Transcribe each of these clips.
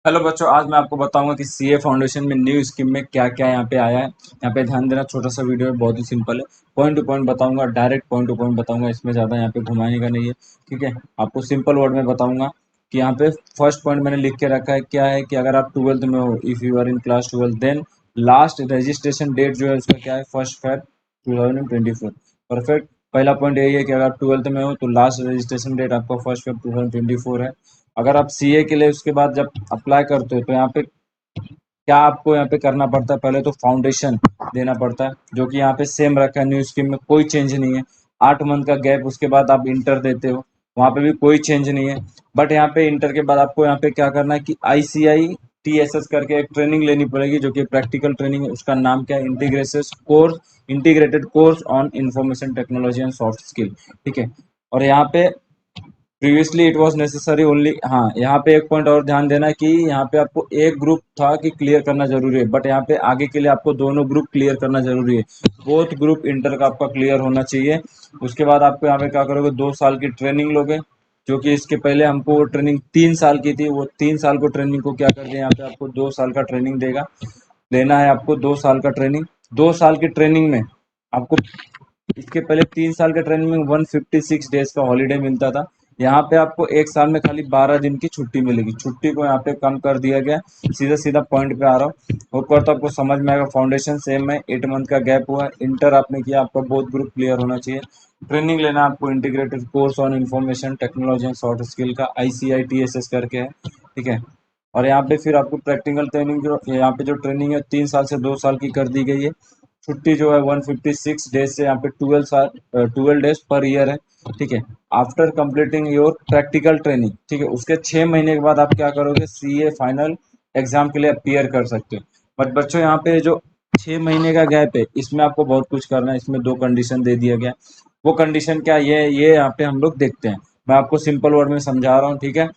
Hello बच्चों, आज मैं आपको बताऊंगा कि सीए फाउंडेशन में न्यू स्कीम में क्या क्या यहाँ पे आया है। यहाँ पे ध्यान देना, छोटा सा वीडियो है, बहुत ही सिंपल है। पॉइंट टू पॉइंट बताऊंगा, डायरेक्ट पॉइंट टू पॉइंट बताऊंगा, इसमें ज़्यादा यहाँ पे घुमाने का नहीं है। ठीक है, आपको सिंपल वर्ड में बताऊंगा कि यहाँ पे फर्स्ट पॉइंट मैंने लिख के रखा है, क्या है कि अगर आप ट्वेल्थ में हो, if you are in class twelfth, then last registration date जो है उसका क्या है, 1 Feb 2024। परफेक्ट। पहला पॉइंट यही है कि अगर आप ट्वेल्थ में हो तो लास्ट रजिस्ट्रेशन डेट आपका 1 Feb 2024 है। अगर आप सीए के लिए उसके बाद जब अप्लाई करते हो तो यहाँ पे क्या आपको यहाँ पे करना पड़ता है, पहले तो फाउंडेशन देना पड़ता है, जो कि यहाँ पे सेम रखा है, न्यू स्कीम में कोई चेंज नहीं है। 8 मंथ का गैप, उसके बाद आप इंटर देते हो, वहाँ पे भी कोई चेंज नहीं है। बट यहाँ पे इंटर के बाद आपको यहाँ पे क्या करना है कि आईसीआई टीएसएस करके एक ट्रेनिंग लेनी पड़ेगी, जो कि प्रैक्टिकल ट्रेनिंग है। उसका नाम क्या है, integrated course on information technology and soft skill. ठीक है। और यहाँ पे previously it was necessary only, हाँ यहाँ पे एक पॉइंट और ध्यान देना कि यहाँ पे आपको एक ग्रुप था कि क्लियर करना जरूरी है, बट यहाँ पे आगे के लिए आपको दोनों ग्रुप क्लियर करना जरूरी है। बोथ ग्रुप इंटर का आपका क्लियर होना चाहिए। उसके बाद आपको यहाँ पे क्या करोगे, 2 साल की ट्रेनिंग लोगे, जो कि इसके पहले हमको वो ट्रेनिंग 3 साल की थी, वो 3 साल को ट्रेनिंग को क्या कर दिया, यहाँ पे आपको 2 साल का ट्रेनिंग देगा। लेना है आपको 2 साल का ट्रेनिंग। 2 साल की ट्रेनिंग में आपको, इसके पहले 3 साल के ट्रेनिंग में 156 डेज का हॉलीडे मिलता था। यहाँ पे आपको एक साल में खाली 12 दिन की छुट्टी मिलेगी। छुट्टी को यहाँ पे कम कर दिया गया। सीधा सीधा पॉइंट पे आ रहा हूँ, होकर तो आपको समझ में आएगा। फाउंडेशन सेम है, 8 मंथ का गैप हुआ है। इंटर आपने किया, आपका बोथ ग्रुप क्लियर होना चाहिए। ट्रेनिंग लेना आपको integrated course on information technology and soft skill का, ICITSS करके है। ठीक है। और यहाँ पे फिर आपको प्रैक्टिकल ट्रेनिंग, जो यहाँ पे जो ट्रेनिंग है 3 साल से 2 साल की कर दी गई है। छुट्टी जो है 156 डेज से यहाँ पे 12 डेज पर ईयर है। ठीक है। After completing your practical training, ठीक है, उसके 6 महीने के बाद आप क्या करोगे, सीए फाइनल एग्जाम के लिए अपियर कर सकते हो। बट बच्चों, यहाँ पे जो 6 महीने का गैप है, इसमें आपको बहुत कुछ करना है। इसमें 2 कंडीशन दे दिया गया। वो कंडीशन क्या है, ये यहाँ पे हम लोग देखते हैं। मैं आपको सिंपल वर्ड में समझा रहा हूँ। ठीक है।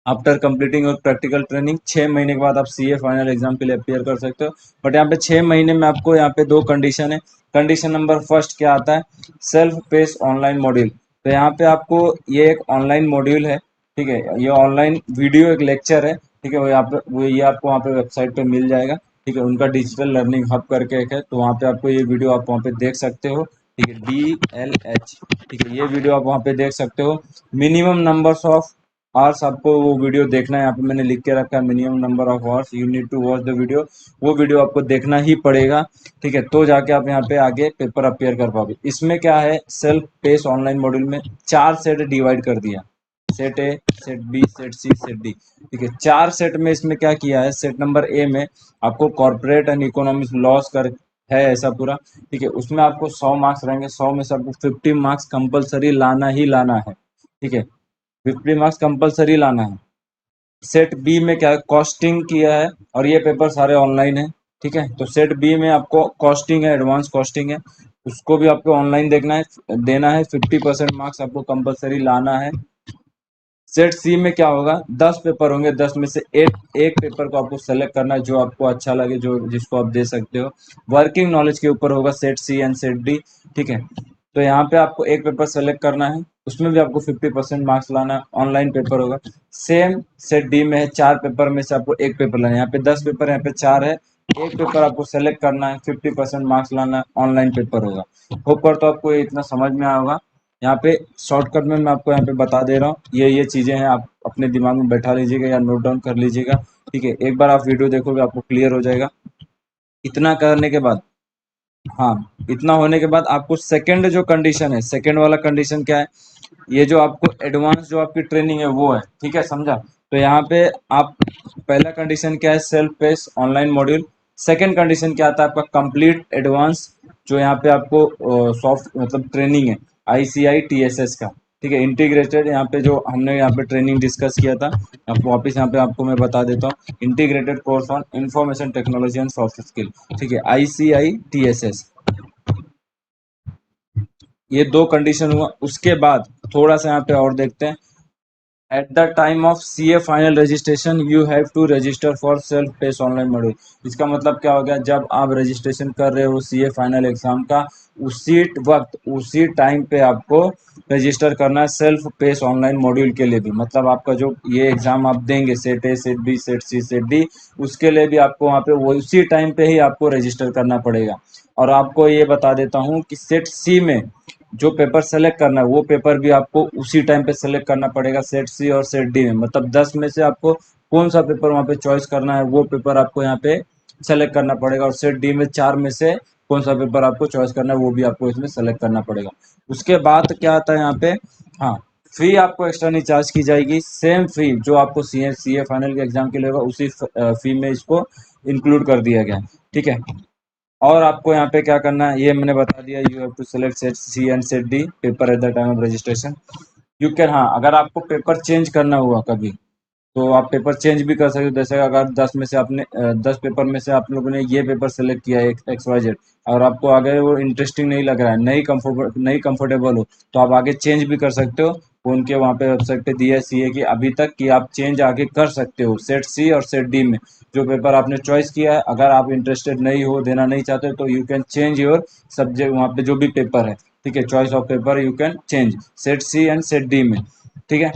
आफ्टर कंप्लीटिंग और प्रैक्टिकल ट्रेनिंग, 6 महीने के बाद आप सीए फाइनल एग्जाम के लिए अपियर कर सकते हो। बट यहाँ पे 6 महीने में आपको यहाँ पे 2 कंडीशन है। कंडीशन नंबर फर्स्ट क्या आता है, सेल्फ पेस ऑनलाइन मॉड्यूल। तो यहाँ पे आपको, ये एक ऑनलाइन मॉड्यूल है। ठीक है, ये ऑनलाइन वीडियो एक लेक्चर है। ठीक है, वो यहाँ पे ये आपको वहाँ पे वेबसाइट पे मिल जाएगा। ठीक है, उनका डिजिटल लर्निंग हब करके एक है, तो वहाँ पे आपको ये वीडियो आप वहाँ पे देख सकते हो। ठीक है, DLH। ठीक है, ये वीडियो आप वहाँ पे देख सकते हो। मिनिमम नंबर्स ऑफ आवर्स आपको वो वीडियो देखना है। यहाँ पे मैंने लिख के रखा है, minimum number of hours you need to watch the video. वो वीडियो आपको देखना ही पड़ेगा। ठीक है, तो जाके आप यहाँ पे आगे पेपर अपियर कर पाओगे। इसमें क्या है, सेल्फ पेस ऑनलाइन मॉड्यूल में 4 सेट डिवाइड कर दिया, set A, set B, set C, set D. ठीक है, 4 सेट में इसमें क्या किया है, सेट नंबर ए में आपको कॉर्पोरेट एंड इकोनॉमिक्स लॉस कर है ऐसा पूरा। ठीक है, उसमें आपको 100 मार्क्स रहेंगे। 100 में से आपको 50 मार्क्स कंपलसरी लाना ही लाना है। ठीक है, 50 मार्क्स कंपलसरी लाना है। सेट बी में क्या है, कॉस्टिंग किया है, और ये पेपर सारे ऑनलाइन है। ठीक है, तो सेट बी में आपको कॉस्टिंग है, एडवांस कॉस्टिंग है, उसको भी आपको ऑनलाइन देखना है, देना है। 50% मार्क्स आपको कंपलसरी लाना है। सेट सी में क्या होगा, 10 पेपर होंगे, 10 में से एक पेपर को आपको सेलेक्ट करना है, जो आपको अच्छा लगे, जो जिसको आप दे सकते हो। वर्किंग नॉलेज के ऊपर होगा set C and set D. ठीक है, तो यहाँ पे आपको एक पेपर सेलेक्ट करना है, उसमें भी आपको 50% मार्क्स लाना है, ऑनलाइन पेपर होगा। सेम सेट डी में है, 4 पेपर में से आपको एक पेपर लाना है। यहाँ पे 10 पेपर, यहाँ पे 4 है। एक पेपर आपको सेलेक्ट करना है, 50% मार्क्स लाना है, ऑनलाइन पेपर होगा। होप कर तो आपको ये इतना समझ में आया होगा। यहाँ पे शॉर्टकट में मैं आपको यहाँ पे बता दे रहा हूँ, ये चीजें हैं, आप अपने दिमाग में बैठा लीजिएगा या नोट डाउन कर लीजिएगा। ठीक है, एक बार आप वीडियो देखोगे आपको क्लियर हो जाएगा। इतना करने के बाद, हाँ, इतना होने के बाद आपको सेकंड जो कंडीशन है, सेकंड वाला कंडीशन क्या है, ये जो आपको एडवांस जो आपकी ट्रेनिंग है वो है। ठीक है, समझा। तो यहाँ पे आप, पहला कंडीशन क्या है, self pace online module. Second condition क्या आता है आपका, कंप्लीट एडवांस, जो यहाँ पे आपको सॉफ्ट मतलब ट्रेनिंग है, ICITSS का। ठीक है, इंटीग्रेटेड, यहाँ पे जो हमने यहाँ पे ट्रेनिंग डिस्कस किया था, आपको वापस यहाँ पे आपको मैं बता देता हूँ, integrated course on information technology and soft skill. ठीक है, ICITSS। ये 2 कंडीशन हुआ। उसके बाद थोड़ा सा यहाँ पे और देखते हैं, at the time of CA final registration you have to register for self pace online module. इसका मतलब क्या हो गया, जब आप रजिस्ट्रेशन कर रहे हो सीए फाइनल एग्जाम का, उसी वक्त उसी टाइम पे आपको रजिस्टर करना है सेल्फ पेस ऑनलाइन मॉड्यूल के लिए भी। मतलब आपका जो ये एग्जाम आप देंगे set A, set B, set C, set D, उसके लिए भी आपको वहाँ पे वो उसी टाइम पे ही आपको रजिस्टर करना पड़ेगा। और आपको ये बता देता हूँ कि सेट सी में जो पेपर सेलेक्ट करना है वो पेपर भी आपको उसी टाइम पे सेलेक्ट करना पड़ेगा सेट सी और सेट डी में। मतलब 10 में से आपको कौन सा पेपर वहाँ पे चॉइस करना है वो पेपर आपको यहाँ पे सेलेक्ट करना पड़ेगा। और सेट डी में 4 में से कौन सा पेपर आपको चॉइस करना है वो भी आपको इसमें सेलेक्ट करना पड़ेगा। उसके बाद क्या आता है यहाँ पे, हाँ, फी आपको एक्स्ट्रा नहीं चार्ज की जाएगी। सेम फी जो आपको सी ए फाइनल के एग्जाम के लिए होगा उसी फी में इसको इंक्लूड कर दिया गया है। ठीक है। और आपको यहाँ पे क्या करना है ये मैंने बता दिया। You have to select set C and set D paper at the time of registration. You can, हाँ, अगर आपको पेपर चेंज करना हुआ कभी तो आप पेपर चेंज भी कर सकते हो। जैसे अगर 10 में से आपने 10 पेपर में से आप लोगों ने ये पेपर सेलेक्ट किया है एक्स वाई जेड, और आपको आगे वो इंटरेस्टिंग नहीं लग रहा है, नहीं कंफर्टेबल हो, तो आप आगे चेंज भी कर सकते हो। वो उनके वहाँ पे वेबसाइट पे दिया है सीए की अभी तक कि आप चेंज आगे कर सकते हो सेट सी और सेट डी में। जो पेपर आपने चॉइस किया है, अगर आप इंटरेस्टेड नहीं हो, देना नहीं चाहते हो, तो you can change your subject वहाँ पे जो भी पेपर है। ठीक है, choice of paper you can change set C and set D में। ठीक है।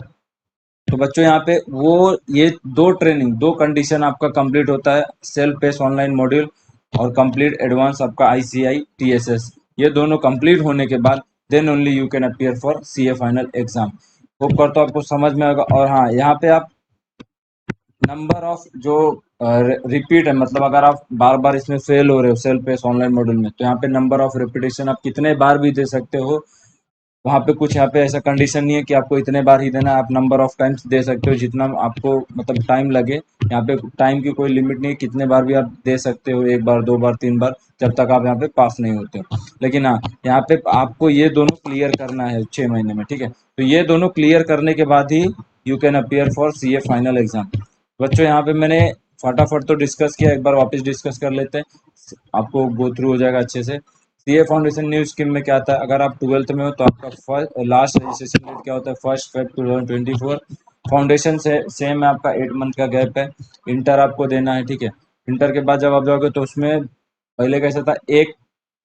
तो बच्चों यहाँ पे वो ये दो कंडीशन आपका कंप्लीट होता है, सेल्फ पेस ऑनलाइन मॉड्यूल और कंप्लीट एडवांस आपका आईसीआई टीएसएस। ये दोनों कंप्लीट होने के बाद then only you can appear for CA final exam. Hope करता हूँ आपको समझ में आएगा। और हाँ, यहाँ पे आप नंबर ऑफ जो रिपीट है, मतलब अगर आप बार बार इसमें फेल हो रहे हो सेल्फ पेस ऑनलाइन मॉड्यूल में, तो यहाँ पे नंबर ऑफ रिपीटेशन आप कितने बार भी दे सकते हो। वहाँ पे कुछ यहाँ पे ऐसा कंडीशन नहीं है कि आपको इतने बार ही देना है, आप नंबर ऑफ टाइम्स दे सकते हो जितना आपको मतलब टाइम लगे। यहाँ पे टाइम की कोई लिमिट नहीं है, कितने बार भी आप दे सकते हो, एक बार, दो बार, तीन बार, जब तक आप यहाँ पे पास नहीं होते हो। लेकिन हाँ, यहाँ पे आपको ये दोनों क्लियर करना है 6 महीने में। ठीक है, तो ये दोनों क्लियर करने के बाद ही you can appear for CA final exam. बच्चों यहाँ पे मैंने फटाफट तो डिस्कस किया, एक बार वापस डिस्कस कर लेते हैं, आपको गो थ्रू हो जाएगा अच्छे से। सीए फाउंडेशन न्यू स्कीम में क्या आता है, अगर आप 12th में हो तो आपका फर्स्ट लास्ट रजिस्ट्रेशन डेट क्या होता है, 1 Feb 2024। फाउंडेशन से सेम है, आपका 8 मंथ का गैप है। इंटर आपको देना है। ठीक है, इंटर के बाद जब आप जाओगे तो उसमें पहले कैसा था, एक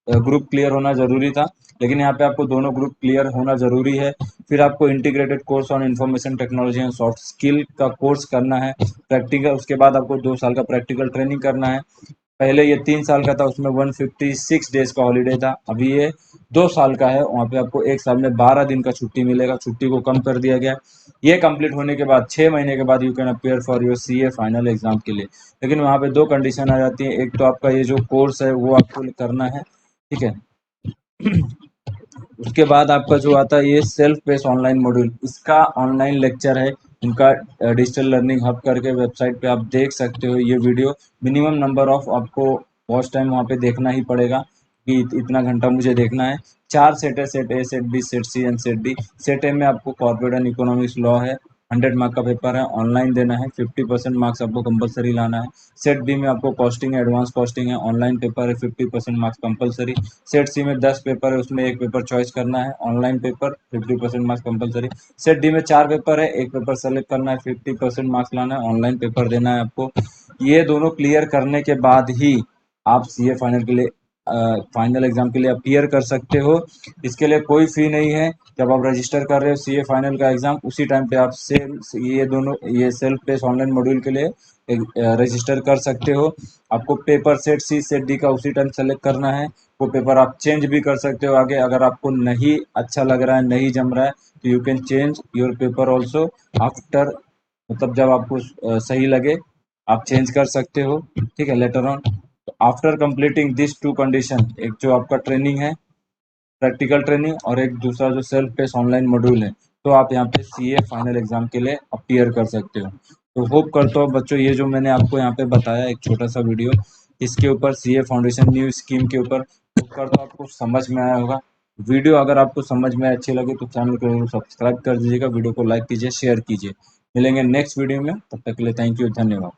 ग्रुप क्लियर होना जरूरी था, लेकिन यहाँ पे आपको दोनों ग्रुप क्लियर होना जरूरी है। फिर आपको integrated course on information technology and soft skill का कोर्स करना है प्रैक्टिकल। उसके बाद आपको 2 साल का प्रैक्टिकल ट्रेनिंग करना है। पहले ये 3 साल का था, उसमें 156 डेज का हॉलीडे था। अभी ये 2 साल का है, वहाँ पे आपको एक साल में 12 दिन का छुट्टी मिलेगा, छुट्टी को कम कर दिया गया। ये कंप्लीट होने के बाद 6 महीने के बाद you can appear for your CA final exam के लिए। लेकिन वहाँ पे दो कंडीशन आ जाती है, एक तो आपका ये जो कोर्स है वो आपको करना है। ठीक है। उसके बाद आपका जो आता है ये सेल्फ पेस ऑनलाइन मॉड्यूल, इसका ऑनलाइन लेक्चर है। उनका डिजिटल लर्निंग हब करके वेबसाइट पे आप देख सकते हो ये वीडियो। मिनिमम नंबर ऑफ आपको वॉच टाइम वहाँ पे देखना ही पड़ेगा कि इतना घंटा मुझे देखना है। 4 सेट है, set A, set B, set C and set D. Set A में आपको कॉर्पोरेट एंड इकोनॉमिक्स लॉ है, 100 मार्क का पेपर है, ऑनलाइन देना है, 50% मार्क्स आपको कंपलसरी लाना है। सेट बी में आपको कॉस्टिंग है, एडवांस कॉस्टिंग है, ऑनलाइन पेपर है, 50% मार्क्स कंपलसरी। सेट सी में 10 पेपर है, उसमें एक पेपर चॉइस करना है, online paper, 50% marks compulsory. Set D में 4 पेपर है, एक पेपर सेलेक्ट करना है, 50% मार्क्स लाना है, ऑनलाइन पेपर देना है आपको। ये दोनों क्लियर करने के बाद ही आप सीए फाइनल के लिए फाइनल एग्जाम के लिए अपियर कर सकते हो। इसके लिए कोई फी नहीं है। जब आप रजिस्टर कर रहे हो सीए फाइनल का एग्जाम, उसी टाइम पे आप सेम ये दोनों ये सेल्फ पेस ऑनलाइन मॉड्यूल के लिए रजिस्टर कर सकते हो। आपको paper set C set D का उसी टाइम सेलेक्ट करना है। वो पेपर आप चेंज भी कर सकते हो आगे, अगर आपको नहीं अच्छा लग रहा है, नहीं जम रहा है, तो you can change your paper also after, मतलब जब आपको सही लगे आप चेंज कर सकते हो। ठीक है, letter on. After completing this two condition, एक जो आपका ट्रेनिंग है प्रैक्टिकल ट्रेनिंग, और एक दूसरा जो सेल्फ पेस ऑनलाइन मॉड्यूल है, तो आप यहाँ पे सीए फाइनल एग्जाम के लिए अपियर कर सकते हो। तो होप करता हूँ बच्चों ये जो मैंने आपको यहाँ पे बताया एक छोटा सा वीडियो इसके ऊपर सीए फाउंडेशन न्यू स्कीम के ऊपर, होप करता हूँ आपको समझ में आया होगा। वीडियो अगर आपको समझ में अच्छी लगे तो चैनल को जरूर सब्सक्राइब कर दीजिएगा, वीडियो को लाइक कीजिए, शेयर कीजिए। मिलेंगे नेक्स्ट वीडियो में, तब तक के लिए थैंक यू, धन्यवाद।